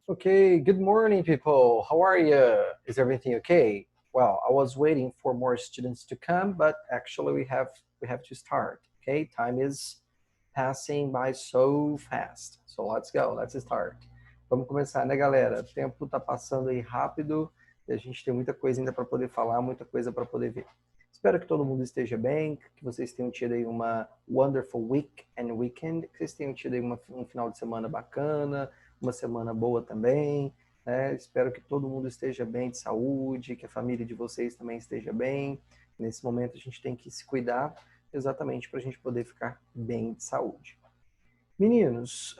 Okay, good morning, people. How are you? Is everything okay? Well, I was waiting for more students to come, but actually we have to start. Okay, time is passing by so fast. So let's go, let's start. Vamos começar, né, galera? O tempo tá passando aí rápido e a gente tem muita coisa ainda para poder falar, muita coisa para poder ver. Espero que todo mundo esteja bem, que vocês tenham tido aí uma wonderful week and weekend, que vocês tenham tido aí um final de semana bacana, uma semana boa também, né? Espero que todo mundo esteja bem de saúde, que a família de vocês também esteja bem. Nesse momento a gente tem que se cuidar exatamente para a gente poder ficar bem de saúde. Meninos,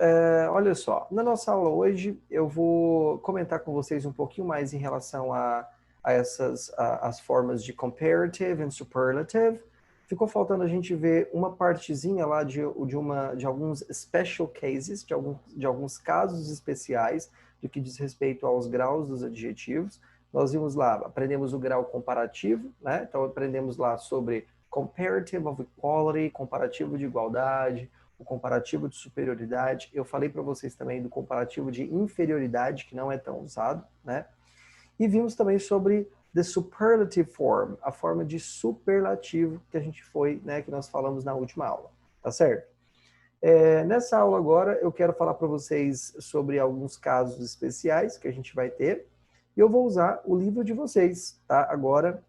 olha só, na nossa aula hoje eu vou comentar com vocês um pouquinho mais em relação a essas as formas de comparative e superlative. Ficou faltando a gente ver uma partezinha lá de alguns special cases, de alguns casos especiais do que diz respeito aos graus dos adjetivos. Nós vimos lá, aprendemos o grau comparativo, né? Então aprendemos lá sobre comparative of equality, comparativo de igualdade, o comparativo de superioridade. Eu falei para vocês também do comparativo de inferioridade, que não é tão usado, né? E vimos também sobre the superlative form, a forma de superlativo que a gente foi, né, que nós falamos na última aula, tá certo? Nessa aula agora eu quero falar para vocês sobre alguns casos especiais que a gente vai ter, e eu vou usar o livro de vocês, tá? Agora,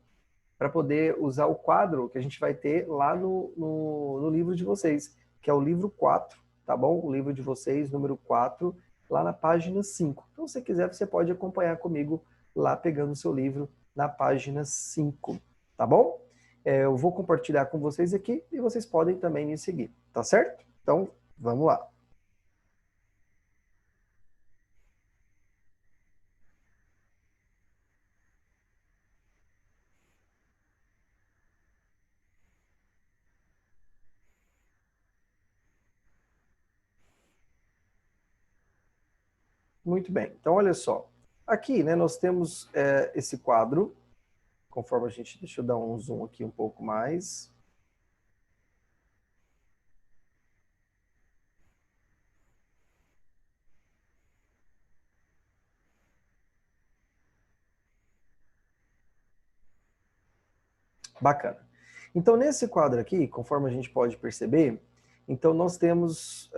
para poder usar o quadro que a gente vai ter lá no livro de vocês, que é o livro 4, tá bom? O livro de vocês, número 4, lá na página 5. Então, se você quiser, você pode acompanhar comigo lá pegando o seu livro na página 5, tá bom? Eu vou compartilhar com vocês aqui e vocês podem também me seguir, tá certo? Então, vamos lá. Muito bem. Então, olha só. Aqui, né, nós temos esse quadro, conforme a gente... Deixa eu dar um zoom aqui um pouco mais. Bacana. Então, nesse quadro aqui, conforme a gente pode perceber, então nós temos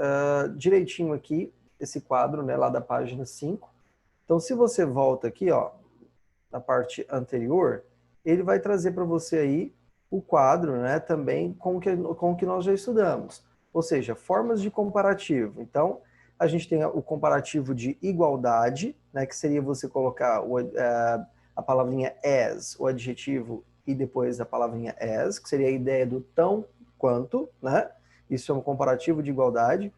direitinho aqui esse quadro, né, lá da página 5. Então, se você volta aqui, ó, na parte anterior, ele vai trazer para você aí o quadro, né, também com o que nós já estudamos. Ou seja, formas de comparativo. Então, a gente tem o comparativo de igualdade, né, que seria você colocar a palavrinha as, o adjetivo, e depois a palavrinha as, que seria a ideia do tão quanto, né? Isso é um comparativo de igualdade.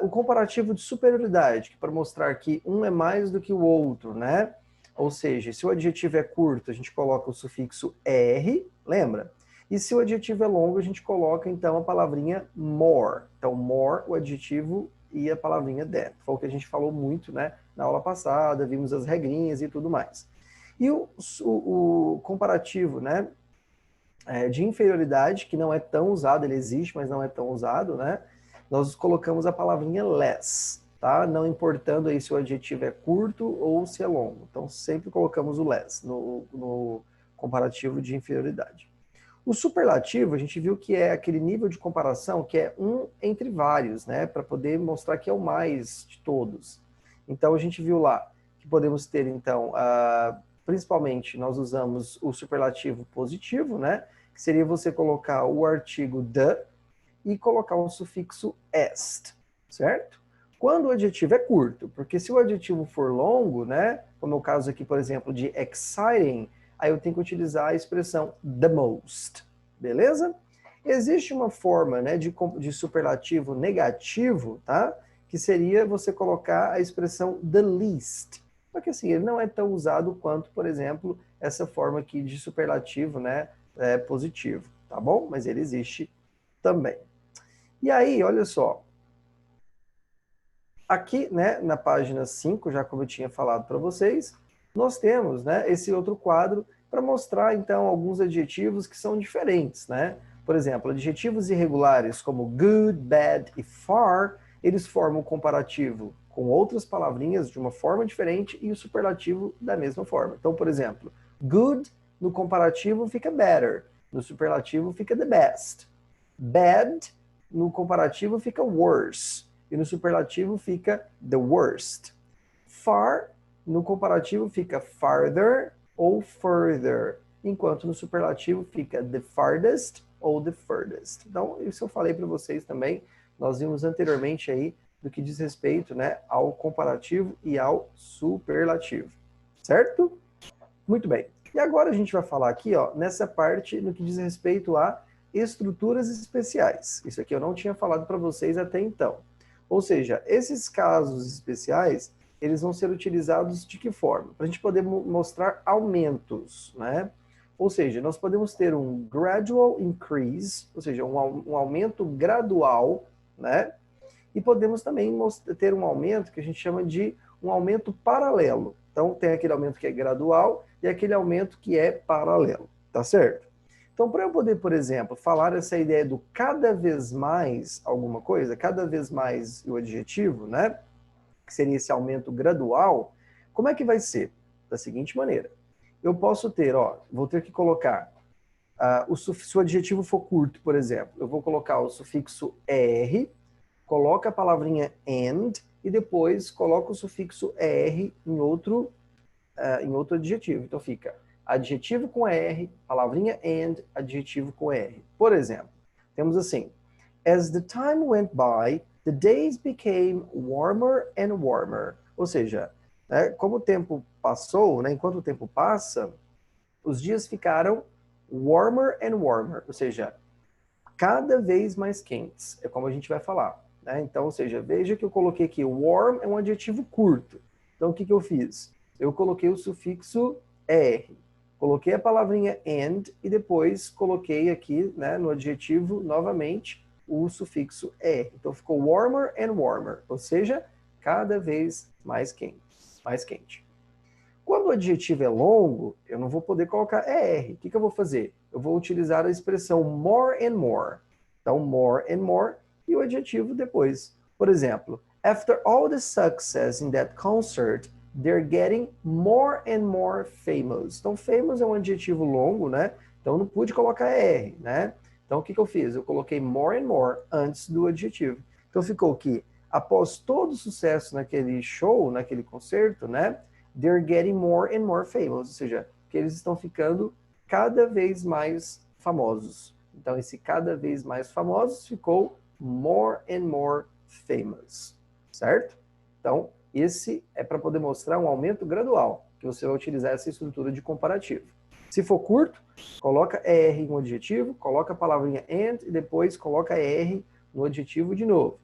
O comparativo de superioridade, que é para mostrar que um é mais do que o outro, né? Ou seja, se o adjetivo é curto, a gente coloca o sufixo er, lembra? E se o adjetivo é longo, a gente coloca, então, a palavrinha more. Então, more, o adjetivo, e a palavrinha that. Foi o que a gente falou muito, né, na aula passada, vimos as regrinhas e tudo mais. E o comparativo, né, de inferioridade, que não é tão usado, ele existe, mas não é tão usado, né? Nós colocamos a palavrinha less, tá? Não importando aí se o adjetivo é curto ou se é longo. Então, sempre colocamos o less no comparativo de inferioridade. O superlativo, a gente viu que é aquele nível de comparação que é um entre vários, né? Para poder mostrar que é o mais de todos. Então, a gente viu lá que podemos ter, então, principalmente, nós usamos o superlativo positivo, né? Que seria você colocar o artigo the e colocar um sufixo est, certo? Quando o adjetivo é curto, porque se o adjetivo for longo, né? Como é o caso aqui, por exemplo, de exciting, aí eu tenho que utilizar a expressão the most, beleza? Existe uma forma, né, de superlativo negativo, tá? Que seria você colocar a expressão the least. Só que assim, ele não é tão usado quanto, por exemplo, essa forma aqui de superlativo, né, positivo, tá bom? Mas ele existe também. E aí, olha só, aqui, né, na página 5, já como eu tinha falado para vocês, nós temos, né, esse outro quadro para mostrar, então, alguns adjetivos que são diferentes, né? Por exemplo, adjetivos irregulares como good, bad e far, eles formam o comparativo com outras palavrinhas de uma forma diferente e o superlativo da mesma forma. Então, por exemplo, good no comparativo fica better, no superlativo fica the best. Bad no comparativo fica worse e no superlativo fica the worst. Far no comparativo fica farther ou further, enquanto no superlativo fica the farthest ou the furthest. Então, isso eu falei para vocês também, nós vimos anteriormente aí do que diz respeito, né, ao comparativo e ao superlativo, certo? Muito bem. E agora a gente vai falar aqui, ó, nessa parte no que diz respeito a estruturas especiais. Isso aqui eu não tinha falado para vocês até então. Ou seja, esses casos especiais, eles vão ser utilizados de que forma? Para a gente poder mostrar aumentos, né? Ou seja, nós podemos ter um gradual increase, ou seja, um aumento gradual, né? E podemos também ter um aumento que a gente chama de um aumento paralelo. Então, tem aquele aumento que é gradual e aquele aumento que é paralelo, tá certo? Então, para eu poder, por exemplo, falar essa ideia do cada vez mais alguma coisa, cada vez mais o adjetivo, né? Que seria esse aumento gradual, como é que vai ser? Da seguinte maneira. Eu posso ter, ó, vou ter que colocar, se o adjetivo for curto, por exemplo, eu vou colocar o sufixo er, coloca a palavrinha and e depois coloca o sufixo er em outro adjetivo. Então fica adjetivo com er, palavrinha and, adjetivo com er. Por exemplo, temos assim, as the time went by, the days became warmer and warmer. Ou seja, né, como o tempo passou, né, enquanto o tempo passa, os dias ficaram warmer and warmer. Ou seja, cada vez mais quentes. É como a gente vai falar. Né? Então, ou seja, veja que eu coloquei aqui, warm é um adjetivo curto. Então, o que eu fiz? Eu coloquei o sufixo er, coloquei a palavrinha and e depois coloquei aqui, né, no adjetivo, novamente, o sufixo er. Então, ficou warmer and warmer, ou seja, cada vez mais quente. Mais quente. Quando o adjetivo é longo, eu não vou poder colocar er. O que eu vou fazer? Eu vou utilizar a expressão more and more. Então, more and more e o adjetivo depois. Por exemplo, after all the success in that concert, they're getting more and more famous. Então, famous é um adjetivo longo, né? Então, não pude colocar er, né? Então, o que eu fiz? Eu coloquei more and more antes do adjetivo. Então, ficou que, após todo o sucesso naquele show, naquele concerto, né? They're getting more and more famous. Ou seja, que eles estão ficando cada vez mais famosos. Então, esse cada vez mais famosos ficou more and more famous, certo? Então, esse é para poder mostrar um aumento gradual, que você vai utilizar essa estrutura de comparativo. Se for curto, coloca er em um adjetivo, coloca a palavrinha and e depois coloca er no adjetivo de novo.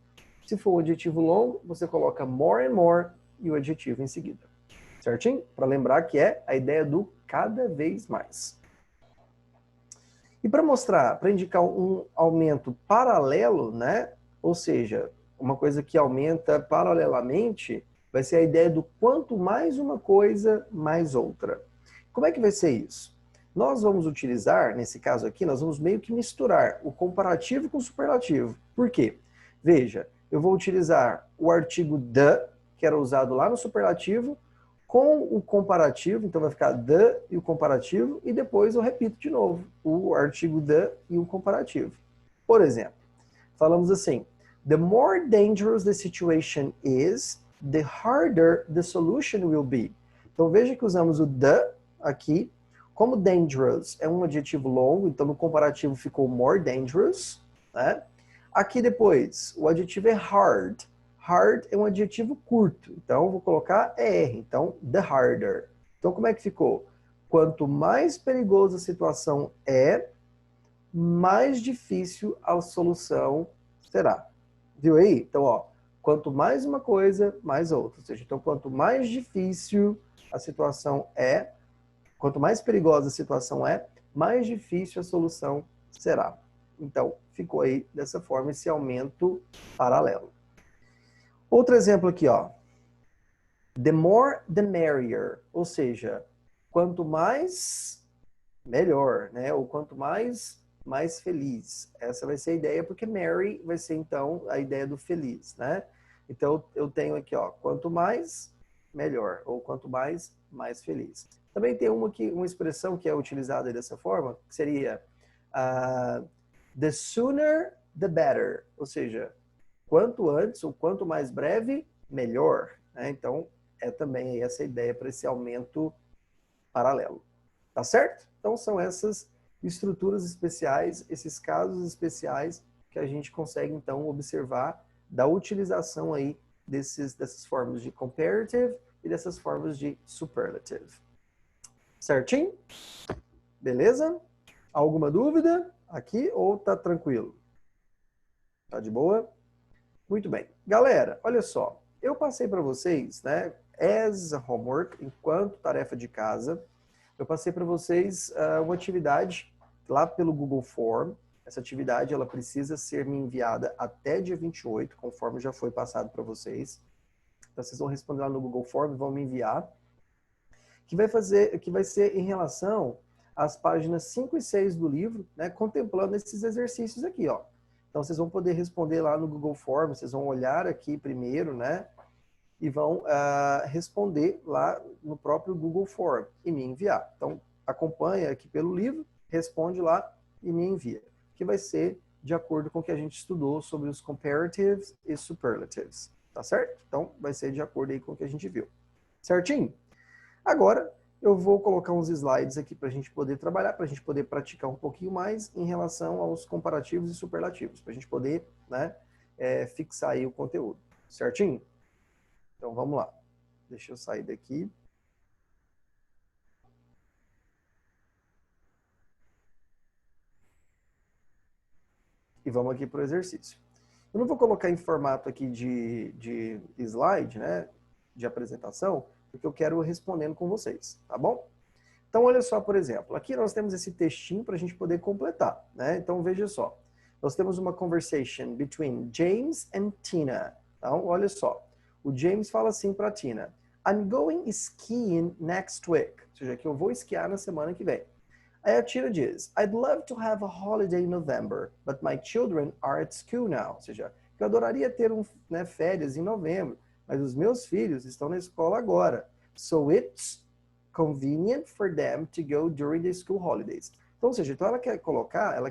Se for um adjetivo longo, você coloca more and more e o adjetivo em seguida. Certinho? Para lembrar que é a ideia do cada vez mais. E para mostrar, para indicar um aumento paralelo, né? Ou seja, uma coisa que aumenta paralelamente, vai ser a ideia do quanto mais uma coisa, mais outra. Como é que vai ser isso? Nós vamos utilizar, nesse caso aqui, nós vamos meio que misturar o comparativo com o superlativo. Por quê? Veja, eu vou utilizar o artigo the, que era usado lá no superlativo, com o comparativo, então vai ficar the e o comparativo, e depois eu repito de novo o artigo the e o comparativo. Por exemplo, falamos assim, the more dangerous the situation is, the harder the solution will be. Então veja que usamos o the aqui, como dangerous é um adjetivo longo, então no comparativo ficou more dangerous, né? Aqui depois, o adjetivo é hard. Hard é um adjetivo curto, então eu vou colocar er, então the harder. Então como é que ficou? Quanto mais perigosa a situação é, mais difícil a solução será. Viu aí? Então, ó, quanto mais uma coisa, mais outra. Ou seja, então quanto mais difícil a situação é, quanto mais perigosa a situação é, mais difícil a solução será. Então, ficou aí dessa forma esse aumento paralelo. Outro exemplo aqui, ó. The more, the merrier. Ou seja, quanto mais, melhor, né? Ou quanto mais, mais feliz. Essa vai ser a ideia, porque merry vai ser, então, a ideia do feliz, né? Então, eu tenho aqui, ó, quanto mais, melhor. Ou quanto mais, mais feliz. Também tem uma expressão que é utilizada dessa forma, que seria the sooner, the better. Ou seja, quanto antes ou quanto mais breve, melhor. Né? Então, é também essa ideia para esse aumento paralelo. Tá certo? Então, são essas estruturas especiais, esses casos especiais que a gente consegue, então, observar da utilização aí dessas formas de comparative e dessas formas de superlative. Certinho? Beleza? Alguma dúvida aqui ou tá tranquilo? Tá de boa? Muito bem. Galera, olha só. Eu passei para vocês, né, as homework, enquanto tarefa de casa, eu passei para vocês uma atividade lá pelo Google Form. Essa atividade ela precisa ser me enviada até dia 28, conforme já foi passado para vocês. Então, vocês vão responder lá no Google Form e vão me enviar. Que vai ser em relação às páginas 5 e 6 do livro, né, contemplando esses exercícios aqui, ó. Então, vocês vão poder responder lá no Google Form, vocês vão olhar aqui primeiro, né, e vão responder lá no próprio Google Form e me enviar. Então, acompanha aqui pelo livro, responde lá e me envia. Que vai ser de acordo com o que a gente estudou sobre os comparatives e superlatives. Tá certo? Então, vai ser de acordo aí com o que a gente viu. Certinho? Agora, eu vou colocar uns slides aqui para a gente poder trabalhar, para a gente poder praticar um pouquinho mais em relação aos comparativos e superlativos, para a gente poder, né, fixar aí o conteúdo. Certinho? Então, vamos lá. Deixa eu sair daqui. E vamos aqui para o exercício. Eu não vou colocar em formato aqui de slide, né, de apresentação, porque eu quero respondendo com vocês, tá bom? Então, olha só, por exemplo, aqui nós temos esse textinho para a gente poder completar, né? Então, veja só. Nós temos uma conversation between James and Tina. Então, olha só. O James fala assim para Tina: I'm going skiing next week. Ou seja, que eu vou esquiar na semana que vem. Aí a Tina diz: I'd love to have a holiday in November, but my children are at school now. Ou seja, eu adoraria ter férias em novembro, mas os meus filhos estão na escola agora. So it's convenient for them to go during the school holidays. Então, ou seja, então ela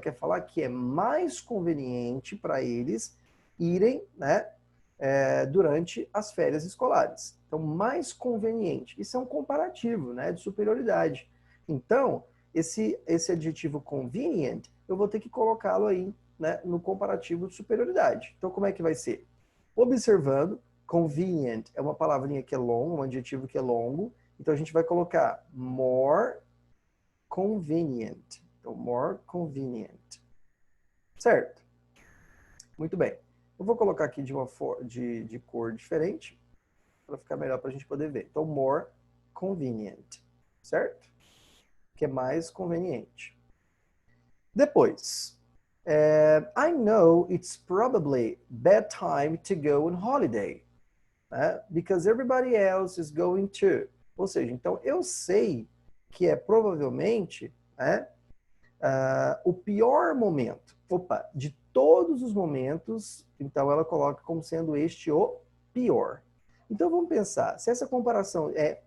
quer falar que é mais conveniente para eles irem, né, durante as férias escolares. Então, mais conveniente. Isso é um comparativo, né, de superioridade. Então, esse adjetivo convenient, eu vou ter que colocá-lo aí, né, no comparativo de superioridade. Então, como é que vai ser? Observando, convenient é uma palavrinha que é longa, um adjetivo que é longo. Então, a gente vai colocar more convenient. Então, more convenient. Certo? Muito bem. Eu vou colocar aqui de cor diferente, para ficar melhor para a gente poder ver. Então, more convenient. Certo? Que é mais conveniente. Depois, I know it's probably bad time to go on holiday. Because everybody else is going to. Ou seja, então eu sei que é provavelmente o pior momento. De todos os momentos, então ela coloca como sendo este o pior. Então vamos pensar, se essa comparação é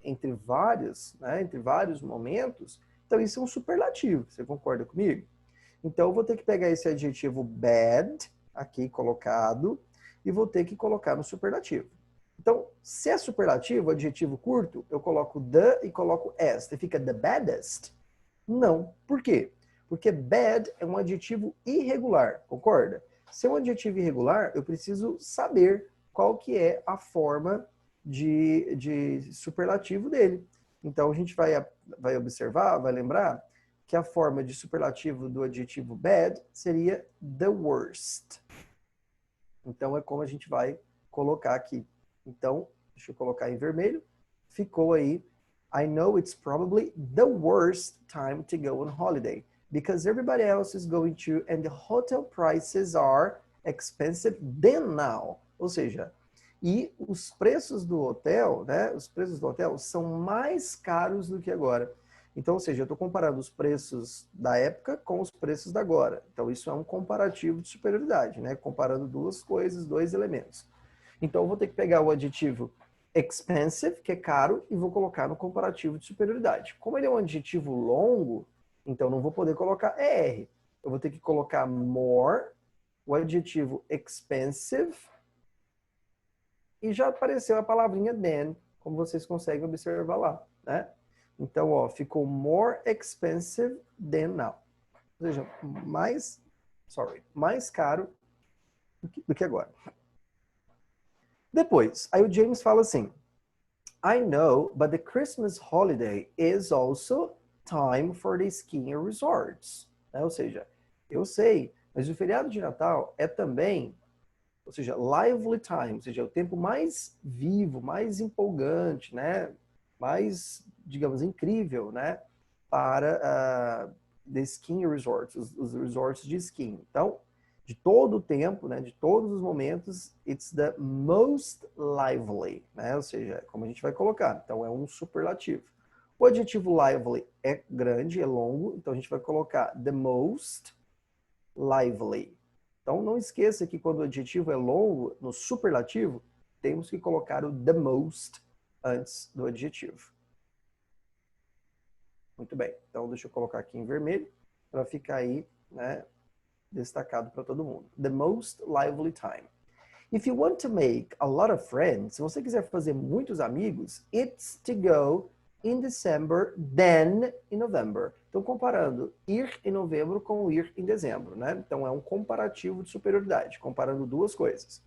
entre vários, entre vários momentos, então isso é um superlativo. Você concorda comigo? Então eu vou ter que pegar esse adjetivo bad, aqui colocado, e vou ter que colocar no superlativo. Então, se é superlativo, adjetivo curto, eu coloco the e coloco as. E fica the baddest? Não. Por quê? Porque bad é um adjetivo irregular, concorda? Se é um adjetivo irregular, eu preciso saber qual que é a forma de superlativo dele. Então, a gente vai observar, vai lembrar que a forma de superlativo do adjetivo bad seria the worst. Então, é como a gente vai colocar aqui. Então, deixa eu colocar em vermelho. Ficou aí. I know it's probably the worst time to go on holiday because everybody else is going to and the hotel prices are expensive than now. Ou seja, e os preços do hotel, né? Os preços do hotel são mais caros do que agora. Então, ou seja, eu estou comparando os preços da época com os preços da agora. Então, isso é um comparativo de superioridade, né? Comparando duas coisas, dois elementos. Então, eu vou ter que pegar o adjetivo expensive, que é caro, e vou colocar no comparativo de superioridade. Como ele é um adjetivo longo, então não vou poder colocar ER. Eu vou ter que colocar more, o adjetivo expensive, e já apareceu a palavrinha than, como vocês conseguem observar lá, né? Então, ó, ficou more expensive than now. Ou seja, mais caro do que agora. Depois, aí o James fala assim, I know, but the Christmas holiday is also time for the skiing resorts. Ou seja, eu sei, mas o feriado de Natal é também, ou seja, lively time, ou seja, é o tempo mais vivo, mais empolgante, né? Mais, digamos, incrível, né? Para the skiing resorts, os resorts de skiing. Então, de todo o tempo, né, de todos os momentos, it's the most lively, né? Ou seja, como a gente vai colocar. Então, é um superlativo. O adjetivo lively é grande, é longo, então a gente vai colocar the most lively. Então, não esqueça que quando o adjetivo é longo, no superlativo, temos que colocar o the most antes do adjetivo. Muito bem. Então, deixa eu colocar aqui em vermelho para ficar aí, né, destacado para todo mundo. The most lively time. If you want to make a lot of friends, se você quiser fazer muitos amigos, it's to go in December than in November. Então, comparando ir em novembro com ir em dezembro, né? Então, é um comparativo de superioridade, comparando duas coisas.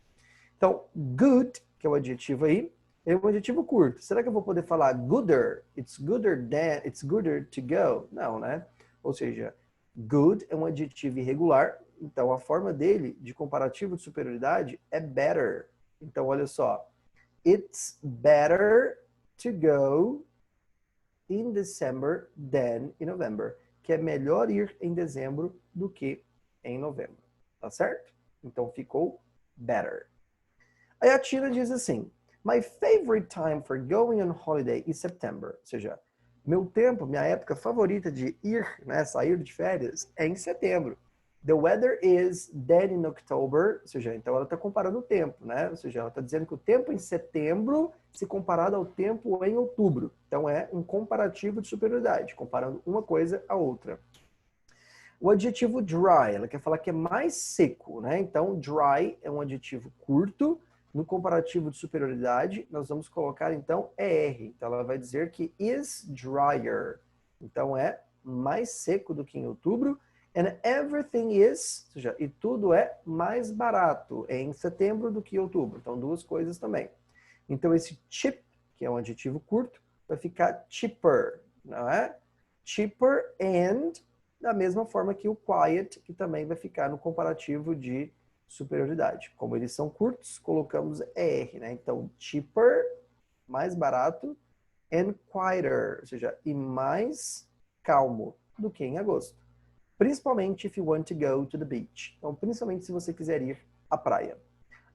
Então, good, que é o adjetivo aí, é um adjetivo curto. Será que eu vou poder falar gooder? It's gooder than, it's gooder to go? Não, né? Ou seja, good é um adjetivo irregular, então a forma dele de comparativo de superioridade é better. Então, olha só. It's better to go in December than in November. Que é melhor ir em dezembro do que em novembro. Tá certo? Então, ficou better. Aí a Tina diz assim, my favorite time for going on holiday is September. Ou seja, meu tempo, minha época favorita de ir, né, sair de férias, é em setembro. The weather is dead in October. Ou seja, então ela está comparando o tempo, né? Ou seja, ela está dizendo que o tempo em setembro se comparado ao tempo em outubro. Então é um comparativo de superioridade, comparando uma coisa à outra. O adjetivo dry, ela quer falar que é mais seco, né? Então, dry é um adjetivo curto. No comparativo de superioridade, nós vamos colocar, então, ER. Então, ela vai dizer que is drier. Então, é mais seco do que em outubro. And everything is, ou seja, e tudo é mais barato em setembro do que em outubro. Então, duas coisas também. Então, esse cheap, que é um adjetivo curto, vai ficar cheaper, não é? Cheaper and da mesma forma que o quiet, que também vai ficar no comparativo de superioridade. Como eles são curtos, colocamos ER, né? Então, cheaper, mais barato, and quieter, ou seja, e mais calmo do que em agosto. Principalmente if you want to go to the beach. Então, principalmente se você quiser ir à praia.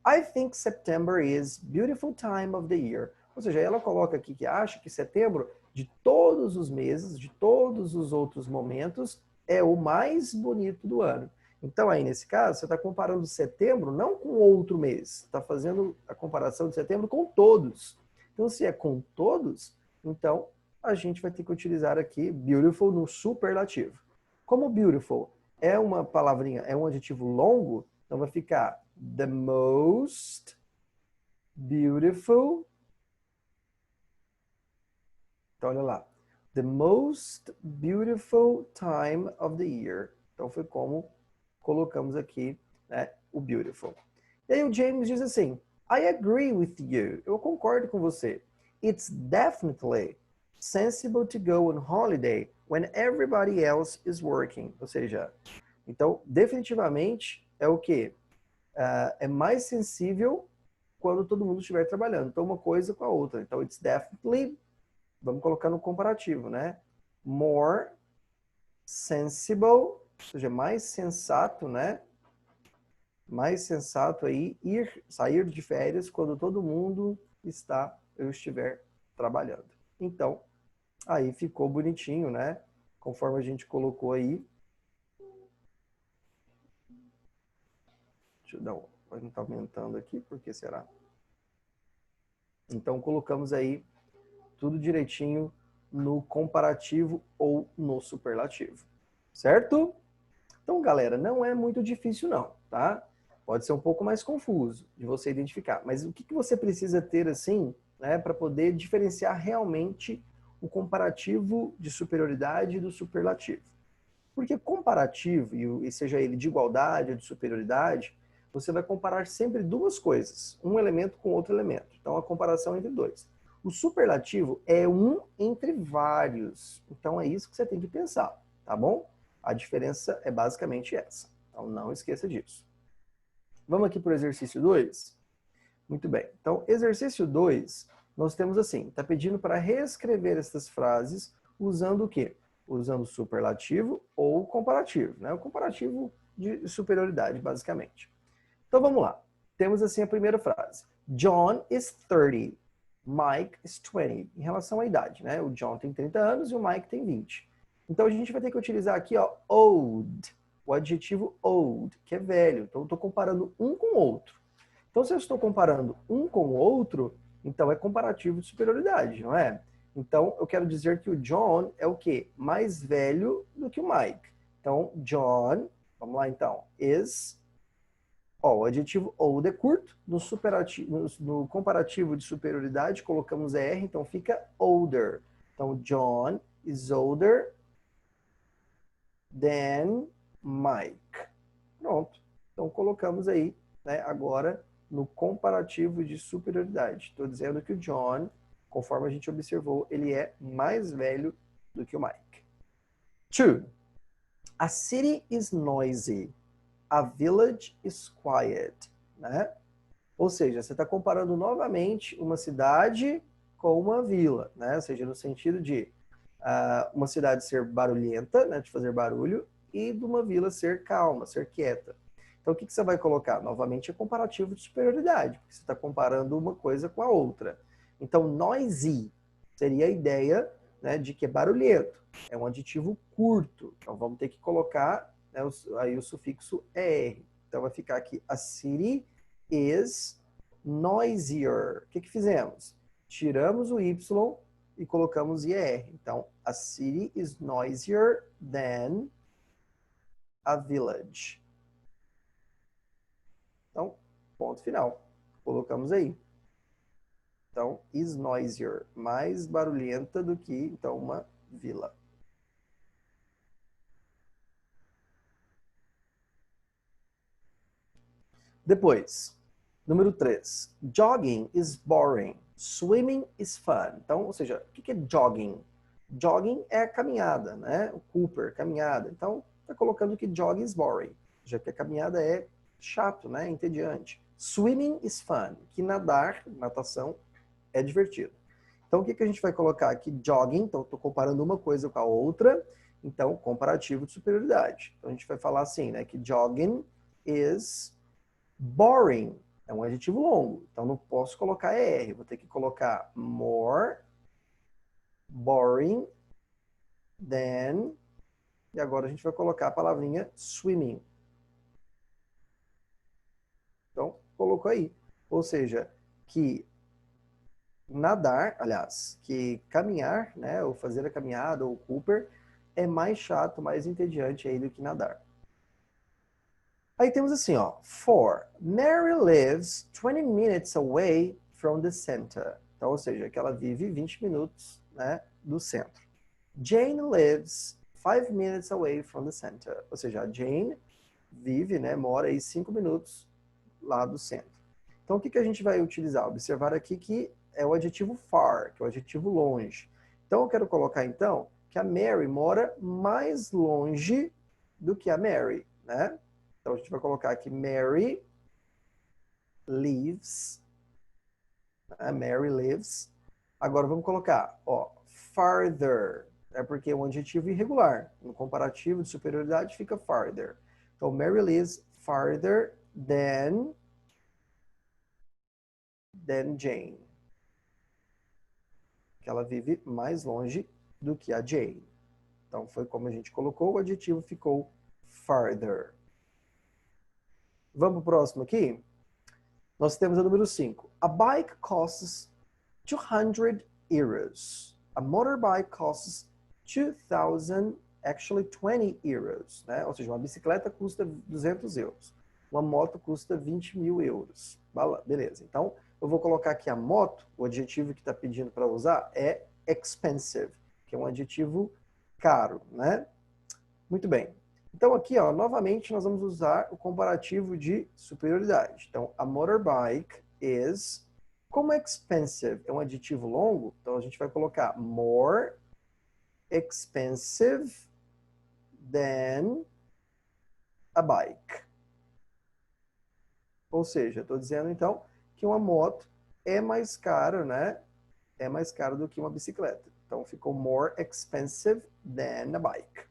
I think September is beautiful time of the year. Ou seja, ela coloca aqui que acha que setembro, de todos os meses, de todos os outros momentos, é o mais bonito do ano. Então, aí nesse caso, você está comparando setembro não com outro mês. Está fazendo a comparação de setembro com todos. Então, se é com todos, então a gente vai ter que utilizar aqui beautiful no superlativo. Como beautiful é uma palavrinha, é um adjetivo longo, então vai ficar the most beautiful. Então, olha lá. The most beautiful time of the year. Então, foi como colocamos aqui, né, o beautiful. E aí o James diz assim, I agree with you. Eu concordo com você. It's definitely sensible to go on holiday when everybody else is working. Ou seja, então, definitivamente, é o quê? É mais sensível quando todo mundo estiver trabalhando. Então, uma coisa com a outra. Então, it's definitely, vamos colocar no comparativo, né? More sensible, ou seja, mais sensato, né? Mais sensato aí sair de férias quando todo mundo estiver trabalhando. Então, aí ficou bonitinho, né? Conforme a gente colocou aí. Deixa eu dar um, a gente tá aumentando aqui, por que será? Então, colocamos aí tudo direitinho no comparativo ou no superlativo. Certo? Então, galera, não é muito difícil não, tá? Pode ser um pouco mais confuso de você identificar, mas o que você precisa ter, assim, né, para poder diferenciar realmente o comparativo de superioridade do superlativo? Porque comparativo, e seja ele de igualdade ou de superioridade, você vai comparar sempre duas coisas, um elemento com outro elemento. Então, a comparação entre dois. O superlativo é um entre vários. Então, é isso que você tem que pensar, tá bom? A diferença é basicamente essa. Então, não esqueça disso. Vamos aqui para o exercício 2? Muito bem. Então, exercício 2, nós temos assim, está pedindo para reescrever essas frases usando o quê? Usando superlativo ou comparativo, né? O comparativo de superioridade, basicamente. Então, vamos lá. Temos assim a primeira frase. John is 30, Mike is 20. Em relação à idade, né? O John tem 30 anos e o Mike tem 20. Então, a gente vai ter que utilizar aqui, ó, old, o adjetivo old, que é velho. Então, eu estou comparando um com o outro. Então, se eu estou comparando um com o outro, então é comparativo de superioridade, não é? Então, eu quero dizer que o John é o quê? Mais velho do que o Mike. Então, John, vamos lá então, is, ó, o adjetivo old é curto, no comparativo de superioridade colocamos R, então fica older. Então, John is older than Mike. Pronto. Então, colocamos aí, né, agora no comparativo de superioridade. Estou dizendo que o John, conforme a gente observou, ele é mais velho do que o Mike. 2. A city is noisy. A village is quiet. Né? Ou seja, você está comparando novamente uma cidade com uma vila. Né? Ou seja, no sentido de uma cidade ser barulhenta, né, de fazer barulho, e de uma vila ser calma, ser quieta. Então, o que você vai colocar? Novamente, é comparativo de superioridade, porque você está comparando uma coisa com a outra. Então, noisy seria a ideia, né, de que é barulhento. É um adjetivo curto. Então, vamos ter que colocar, né, aí o sufixo er. Então, vai ficar aqui, a city is noisier. O que fizemos? Tiramos o y e colocamos IR. Então, a city is noisier than a village. Então, ponto final. Colocamos aí. Então, is noisier, mais barulhenta do que, então, uma vila. Depois, número 3. Jogging is boring. Swimming is fun. Então, ou seja, o que é jogging? Jogging é caminhada, né? O Cooper, caminhada. Então, está colocando que jogging is boring, já que a caminhada é chato, né? Entediante. Swimming is fun, que nadar, natação, é divertido. Então, o que a gente vai colocar aqui? Jogging, então estou comparando uma coisa com a outra, então comparativo de superioridade. Então, a gente vai falar assim, né? Que jogging is boring. É um adjetivo longo, então não posso colocar ER, vou ter que colocar more boring than, e agora a gente vai colocar a palavrinha swimming. Então, colocou aí. Ou seja, que nadar, aliás, que caminhar, né, ou fazer a caminhada, ou Cooper, é mais chato, mais entediante aí do que nadar. Aí temos assim, ó, 4. Mary lives 20 minutes away from the center. Então, ou seja, que ela vive 20 minutos, né, do centro. Jane lives 5 minutes away from the center. Ou seja, a Jane vive, né, mora aí 5 minutos lá do centro. Então, o que a gente vai utilizar? Observar aqui que é o adjetivo far, que é o adjetivo longe. Então, eu quero colocar, então, que a Mary mora mais longe do que a Mary, né? Então, a gente vai colocar aqui Mary lives. Né? Mary lives. Agora, vamos colocar, ó, farther. É porque é um adjetivo irregular. No comparativo de superioridade fica farther. Então, Mary lives farther than Jane. Que ela vive mais longe do que a Jane. Então, foi como a gente colocou, o adjetivo ficou farther. Vamos para o próximo aqui? Nós temos a número 5. A bike costs 200 euros. A motorbike costs 2,000, actually 20 euros, né? Ou seja, uma bicicleta custa 200 euros. Uma moto custa 20 mil euros. Beleza. Então, eu vou colocar aqui a moto, o adjetivo que está pedindo para usar é expensive, que é um adjetivo caro, né? Muito bem. Então, aqui, ó, novamente, nós vamos usar o comparativo de superioridade. Então, a motorbike is... Como expensive é um adjetivo longo, então a gente vai colocar more expensive than a bike. Ou seja, estou dizendo, então, que uma moto é mais cara, né? É mais cara do que uma bicicleta. Então, ficou more expensive than a bike.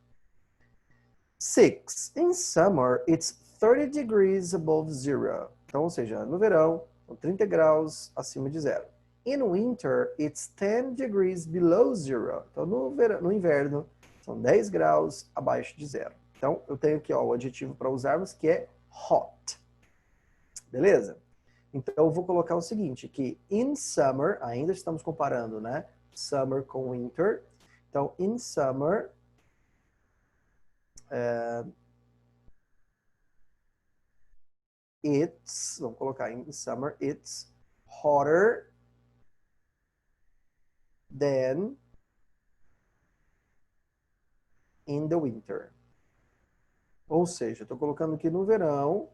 6. In summer, it's 30 degrees above zero. Então, ou seja, no verão, são 30 graus acima de zero. In winter, it's 10 degrees below zero. Então, no inverno, são 10 graus abaixo de zero. Então, eu tenho aqui ó, o adjetivo para usarmos, que é hot. Beleza? Então, eu vou colocar o seguinte, que in summer, ainda estamos comparando, né? Summer com winter. Então, in summer, vamos colocar in summer, it's hotter than in the winter. Ou seja, estou colocando que no verão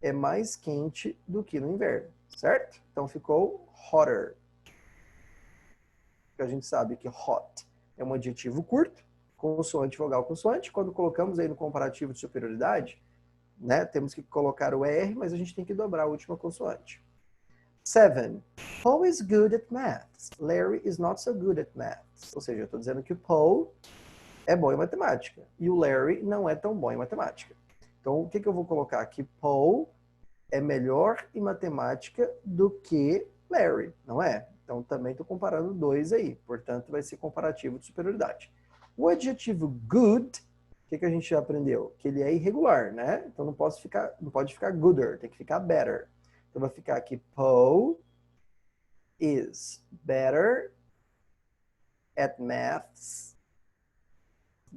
é mais quente do que no inverno, certo? Então ficou hotter. Porque a gente sabe que hot é um adjetivo curto, consoante, vogal, consoante. Quando colocamos aí no comparativo de superioridade, né, temos que colocar o R, mas a gente tem que dobrar a última consoante. 7. Paul is good at maths. Larry is not so good at maths. Ou seja, eu estou dizendo que o Paul é bom em matemática e o Larry não é tão bom em matemática. Então, o que eu vou colocar aqui? Paul é melhor em matemática do que Larry, não é? Então, também estou comparando dois aí. Portanto, vai ser comparativo de superioridade. O adjetivo good, o que a gente já aprendeu? Que ele é irregular, né? Então, não pode ficar gooder, tem que ficar better. Então, vai ficar aqui, Paul is better at maths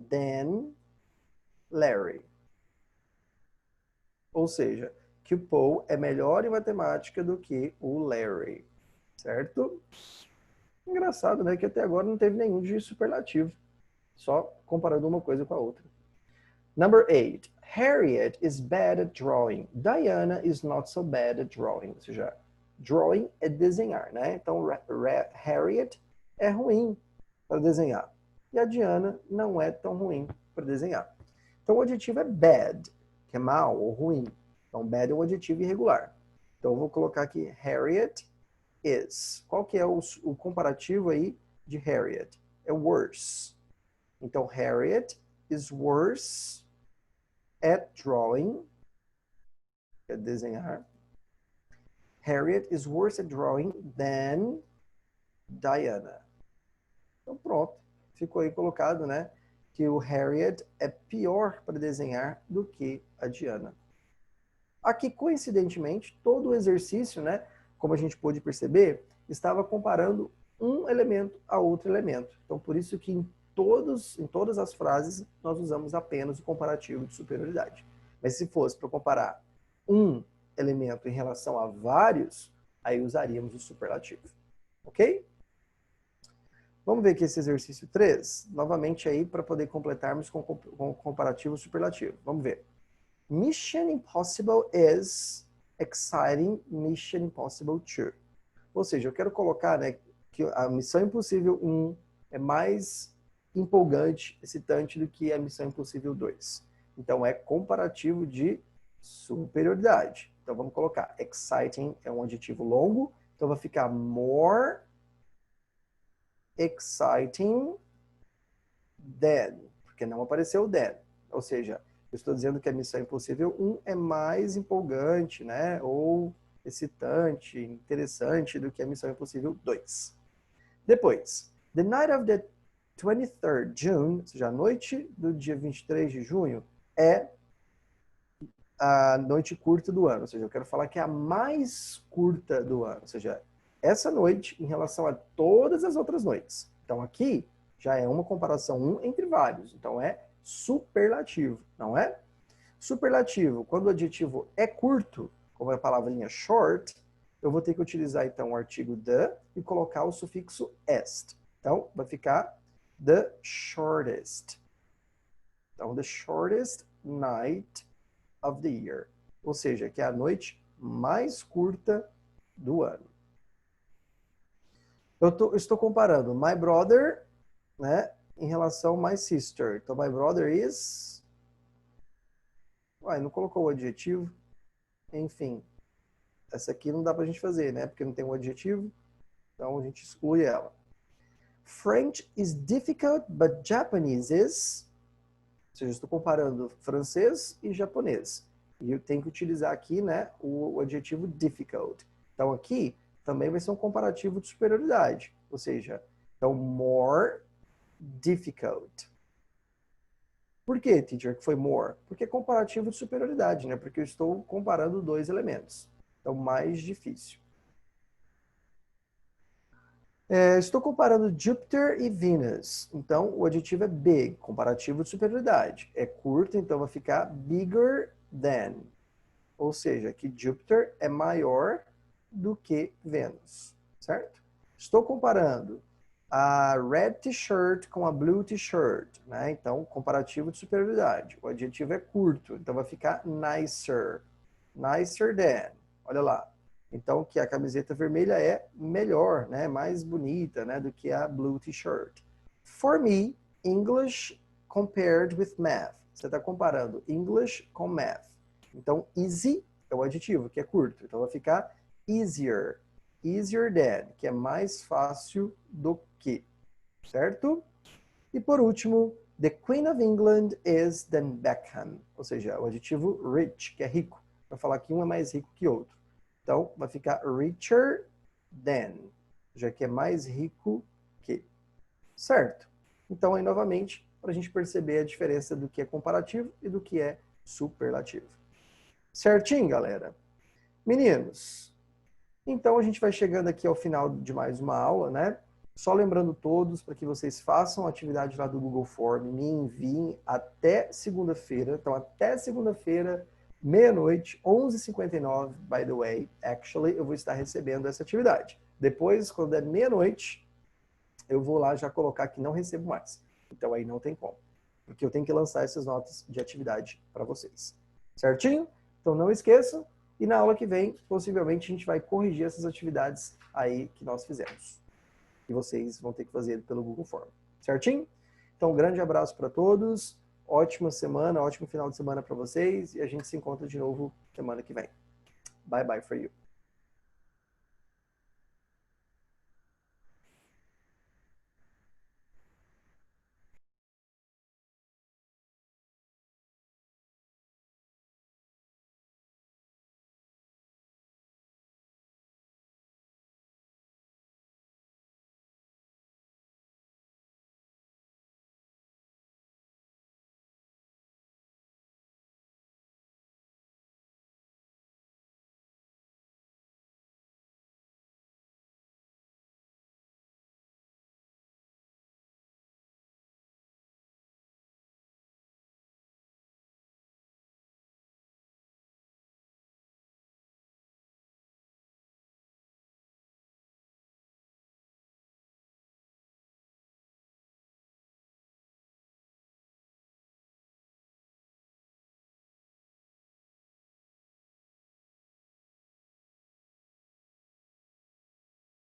than Larry. Ou seja, que o Paul é melhor em matemática do que o Larry, certo? Engraçado, né? Que até agora não teve nenhum de superlativo, só comparando uma coisa com a outra. Number 8. Harriet is bad at drawing. Diana is not so bad at drawing. Ou seja, drawing é desenhar, né? Então, Harriet é ruim para desenhar. E a Diana não é tão ruim para desenhar. Então, o adjetivo é bad, que é mal ou ruim. Então, bad é um adjetivo irregular. Então, eu vou colocar aqui Harriet is. Qual que é o comparativo aí de Harriet? É worse. Então, Harriet is worse at drawing, que é desenhar. Harriet is worse at drawing than Diana. Então, pronto. Ficou aí colocado, né? Que o Harriet é pior para desenhar do que a Diana. Aqui, coincidentemente, todo o exercício, né, como a gente pôde perceber, estava comparando um elemento a outro elemento. Então, por isso que em todas as frases, nós usamos apenas o comparativo de superioridade. Mas se fosse para comparar um elemento em relação a vários, aí usaríamos o superlativo. Ok? Vamos ver aqui esse exercício 3, novamente aí para poder completarmos com o comparativo superlativo. Vamos ver. Mission Impossible is exciting Mission Impossible 2. Ou seja, eu quero colocar, né, que a Missão Impossível 1 é mais empolgante, excitante do que a Missão Impossível 2. Então, é comparativo de superioridade. Então, vamos colocar exciting é um adjetivo longo, então vai ficar more exciting than, porque não apareceu than. Ou seja, eu estou dizendo que a Missão Impossível 1 é mais empolgante, né? Ou excitante, interessante do que a Missão Impossível 2. Depois, the night of the 23rd June, ou seja, a noite do dia 23 de junho, é a noite curta do ano. Ou seja, eu quero falar que é a mais curta do ano. Ou seja, essa noite em relação a todas as outras noites. Então aqui já é uma comparação um entre vários. Então é superlativo, não é? Superlativo, quando o adjetivo é curto, como a palavrinha short, eu vou ter que utilizar então o artigo the e colocar o sufixo est. Então vai ficar the shortest. Então, the shortest night of the year. Ou seja, que é a noite mais curta do ano. Eu estou comparando my brother, né, em relação a my sister. Então, my brother is... Uai, não colocou o adjetivo. Enfim, essa aqui não dá pra gente fazer, né? Porque não tem um adjetivo. Então, a gente exclui ela. French is difficult, but Japanese is... Ou seja, estou comparando francês e japonês. E eu tenho que utilizar aqui, né, o adjetivo difficult. Então, aqui também vai ser um comparativo de superioridade. Ou seja, então, more difficult. Por que, teacher, que foi more? Porque é comparativo de superioridade, né? Porque eu estou comparando dois elementos. Então, mais difícil. Estou comparando Júpiter e Venus. Então, o adjetivo é big, comparativo de superioridade. É curto, então vai ficar bigger than. Ou seja, que Júpiter é maior do que Vênus, certo? Estou comparando a red t-shirt com a blue t-shirt, né? Então, comparativo de superioridade. O adjetivo é curto, então vai ficar nicer. Nicer than. Olha lá. Então, que a camiseta vermelha é melhor, né? Mais bonita, né? Do que a blue t-shirt. For me, English compared with math. Você está comparando English com math. Então, easy é o adjetivo, que é curto. Então, vai ficar easier. Easier than, que é mais fácil do que. Certo? E por último, the Queen of England is than Beckham. Ou seja, o adjetivo rich, que é rico. Para falar que um é mais rico que outro. Então, vai ficar richer than, já que é mais rico que. Certo? Então, aí, novamente, para a gente perceber a diferença do que é comparativo e do que é superlativo. Certinho, galera? Meninos, então a gente vai chegando aqui ao final de mais uma aula, né? Só lembrando todos para que vocês façam a atividade lá do Google Form, me enviem até segunda-feira. Então, até segunda-feira, meia-noite, 11h59, by the way, actually, eu vou estar recebendo essa atividade. Depois, quando é meia-noite, eu vou lá já colocar que não recebo mais. Então, aí não tem como. Porque eu tenho que lançar essas notas de atividade para vocês. Certinho? Então, não esqueçam. E na aula que vem, possivelmente, a gente vai corrigir essas atividades aí que nós fizemos. E vocês vão ter que fazer pelo Google Form. Certinho? Então, um grande abraço para todos. Ótima semana, ótimo final de semana para vocês. E a gente se encontra de novo semana que vem. Bye bye for you.